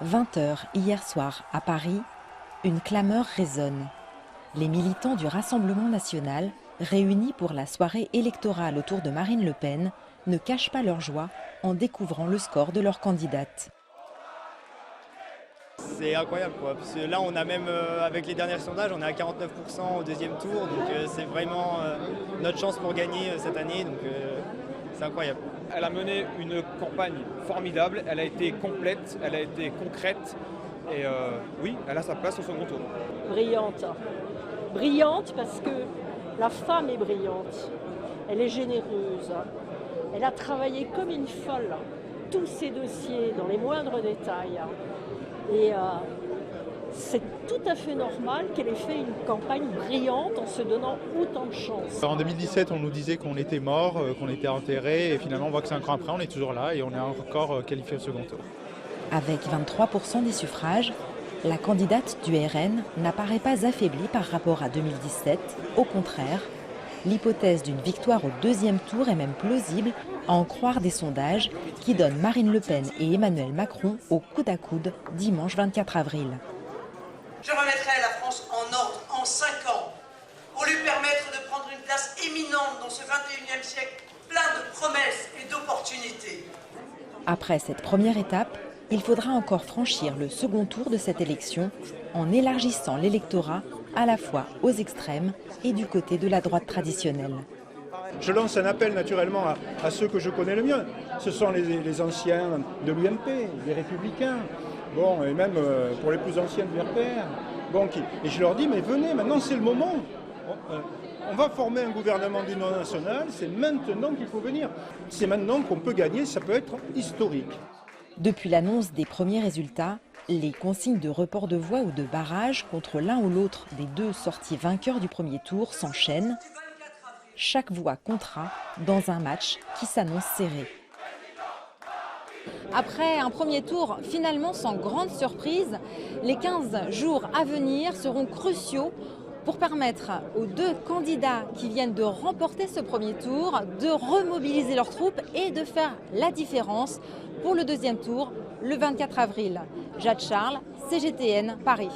20 h hier soir à Paris, une clameur résonne. Les militants du Rassemblement national, réunis pour la soirée électorale autour de Marine Le Pen, ne cachent pas leur joie en découvrant le score de leur candidate. C'est incroyable quoi, parce que là on a même, avec les derniers sondages, on est à 49% au deuxième tour, donc c'est vraiment notre chance pour gagner cette année, donc c'est incroyable. Elle a mené une campagne formidable, elle a été complète, elle a été concrète, et oui, elle a sa place au second tour. Brillante. Brillante parce que la femme est brillante, elle est généreuse, elle a travaillé comme une folle tous ses dossiers dans les moindres détails. Et c'est tout à fait normal qu'elle ait fait une campagne brillante en se donnant autant de chance. En 2017, on nous disait qu'on était mort, qu'on était enterré, et finalement on voit que 5 ans après, on est toujours là et on est encore qualifié au second tour. Avec 23% des suffrages, la candidate du RN n'apparaît pas affaiblie par rapport à 2017. Au contraire, l'hypothèse d'une victoire au deuxième tour est même plausible, à en croire des sondages qui donnent Marine Le Pen et Emmanuel Macron au coude à coude dimanche 24 avril. Je remettrai la France en ordre en 5 ans pour lui permettre de prendre une place éminente dans ce 21e siècle plein de promesses et d'opportunités. Après cette première étape, il faudra encore franchir le second tour de cette élection en élargissant l'électorat à la fois aux extrêmes et du côté de la droite traditionnelle. Je lance un appel naturellement à ceux que je connais le mieux. Ce sont les anciens de l'UMP, les Républicains, bon, et même pour les plus anciens du RPR. Bon, et je leur dis, mais venez, maintenant c'est le moment. On va former un gouvernement d'union nationale, c'est maintenant qu'il faut venir. C'est maintenant qu'on peut gagner, ça peut être historique. Depuis l'annonce des premiers résultats, les consignes de report de voix ou de barrage contre l'un ou l'autre des deux sortis vainqueurs du premier tour s'enchaînent. Chaque voix comptera dans un match qui s'annonce serré. Après un premier tour finalement sans grande surprise, les 15 jours à venir seront cruciaux pour permettre aux deux candidats qui viennent de remporter ce premier tour de remobiliser leurs troupes et de faire la différence pour le deuxième tour le 24 avril. Jade Charles, CGTN, Paris.